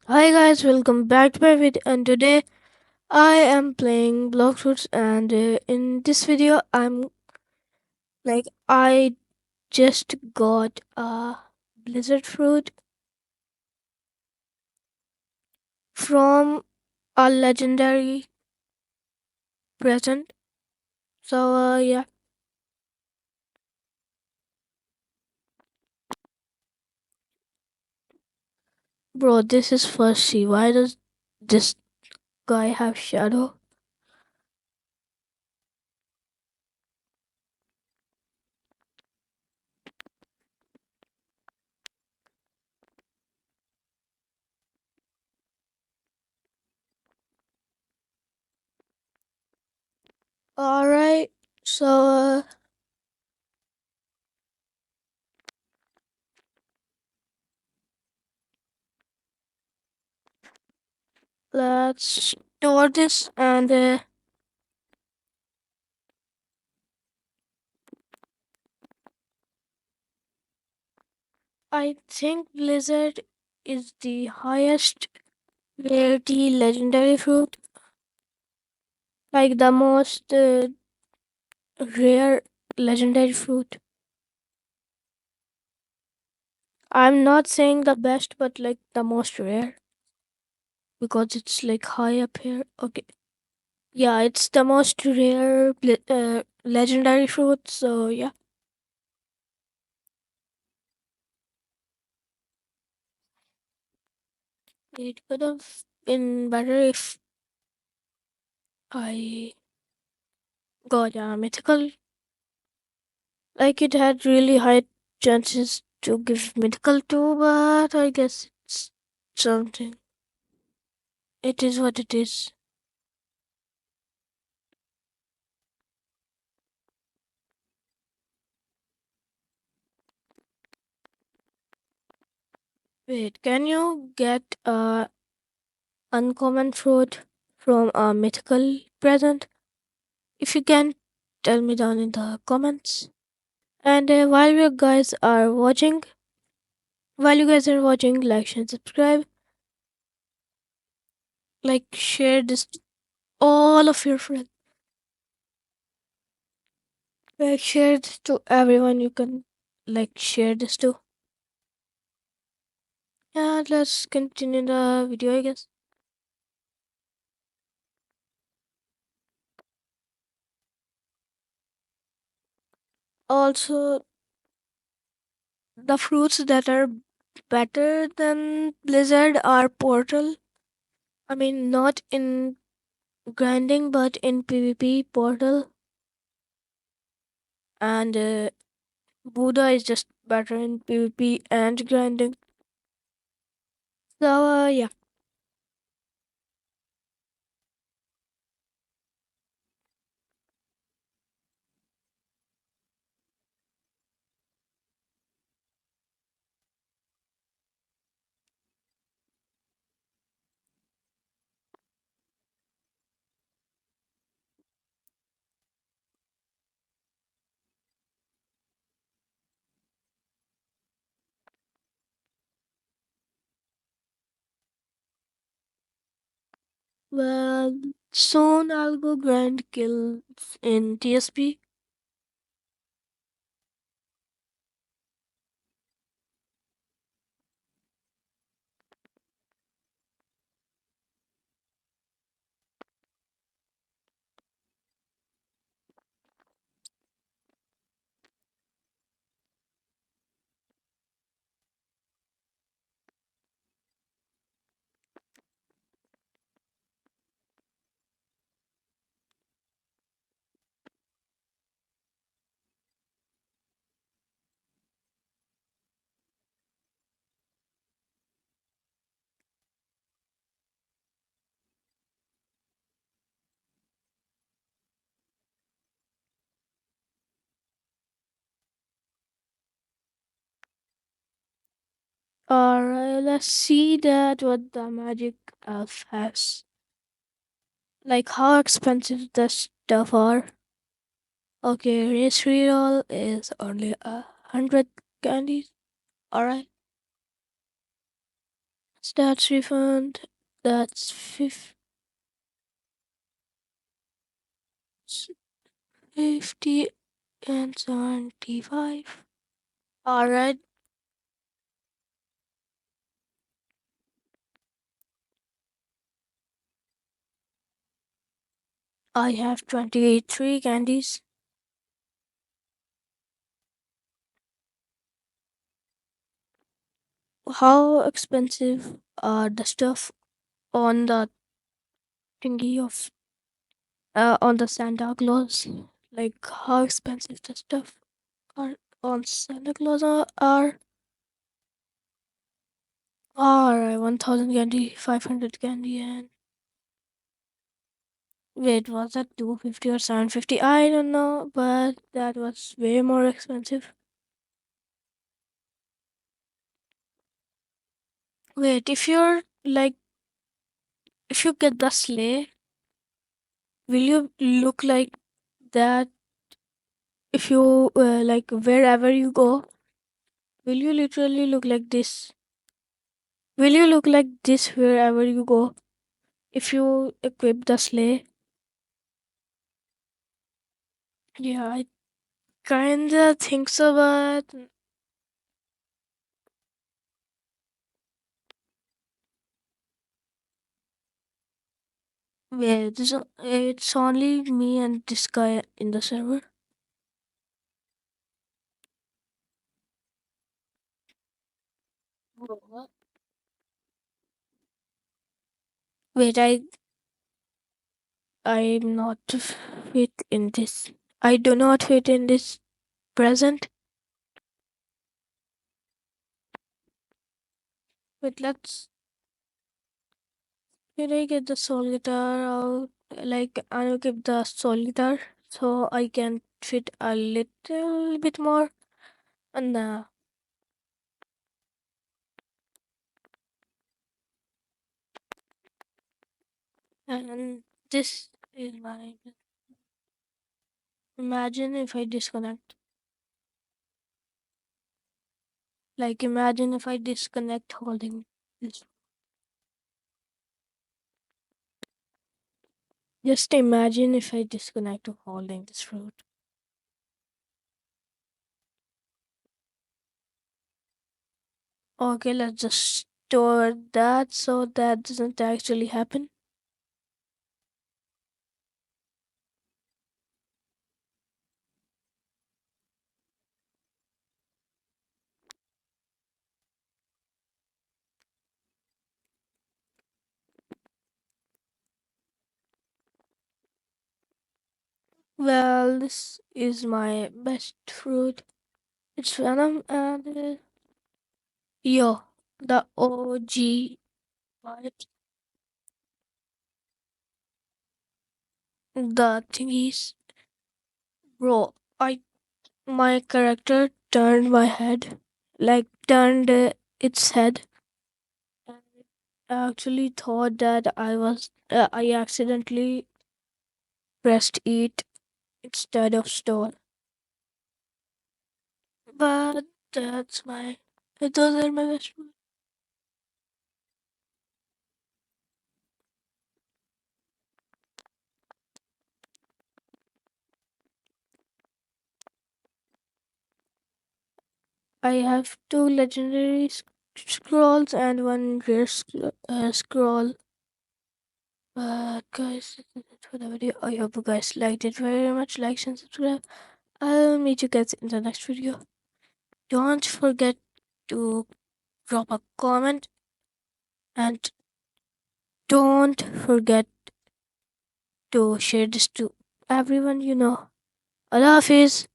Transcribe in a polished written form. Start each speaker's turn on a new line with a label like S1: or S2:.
S1: Hi guys, welcome back to my video. And today I am playing Blox, and in this video I just got a blizzard fruit from a legendary present. So yeah, bro, this is first C. Why does this guy have shadow? All right, so let's store this, and I think blizzard is the highest rarity legendary fruit, like the most rare legendary fruit. I'm not saying the best, but like the most rare because it's like high up here. Okay. Yeah, it's the most rare legendary fruit. So yeah, it could have been better if I got a mythical. Like it had really high chances to give mythical too, but I guess it's something. It is what it is. Wait, can you get a uncommon fruit from a mythical present? If you can, tell me down in the comments. And while you guys are watching, like and subscribe, like share this to all of your friends, like share this to everyone you can, like share this to. And let's continue the video, I guess. Also, the fruits that are better than Blizzard are Portal. I mean, not in grinding, but in PvP Portal, and Buddha is just better in PvP and grinding. So yeah. Well, soon I'll go grind kills in TSP. Alright, let's see that what the magic elf has. Like how expensive the stuff are. Okay, race reroll is only 100 candies. Alright. Stats refund. That's 50 and 75. Alright, I have 23 candies. How expensive are the stuff on the thingy of on the Santa Claus? Like how expensive the stuff are on Santa Claus are 1000 candy, 500 candy, and wait, was that 250 or 750? I don't know, but that was way more expensive. Wait, if you're like, if you get the sleigh, will you look like that if you like wherever you go? Will you literally look like this? Will you look like this wherever you go if you equip the sleigh? Yeah, I kinda think so, but wait, it's only me and this guy in the server. What? Wait, I'm not fit in this. I do not fit in this present. Wait, can I get the soul guitar out? Like, I'll keep the soul guitar so I can fit a little bit more. And and this is my. Imagine if I disconnect. Like, imagine if I disconnect holding this. Just imagine if I disconnect holding this fruit. Okay, let's just store that so that doesn't actually happen. Well, this is my best fruit. It's venom and yo, the OG vibes. The thing is, bro, I my character turned my head, like turned its head. And I actually thought that I accidentally pressed eat instead of store. But that's my. Those are my best friends. I have two legendary scrolls and one rare scroll. But guys, that's it for the video. I hope you guys liked it very much. Like and subscribe. I'll meet you guys in the next video. Don't forget to drop a comment and don't forget to share this to everyone you know. Allah Hafiz.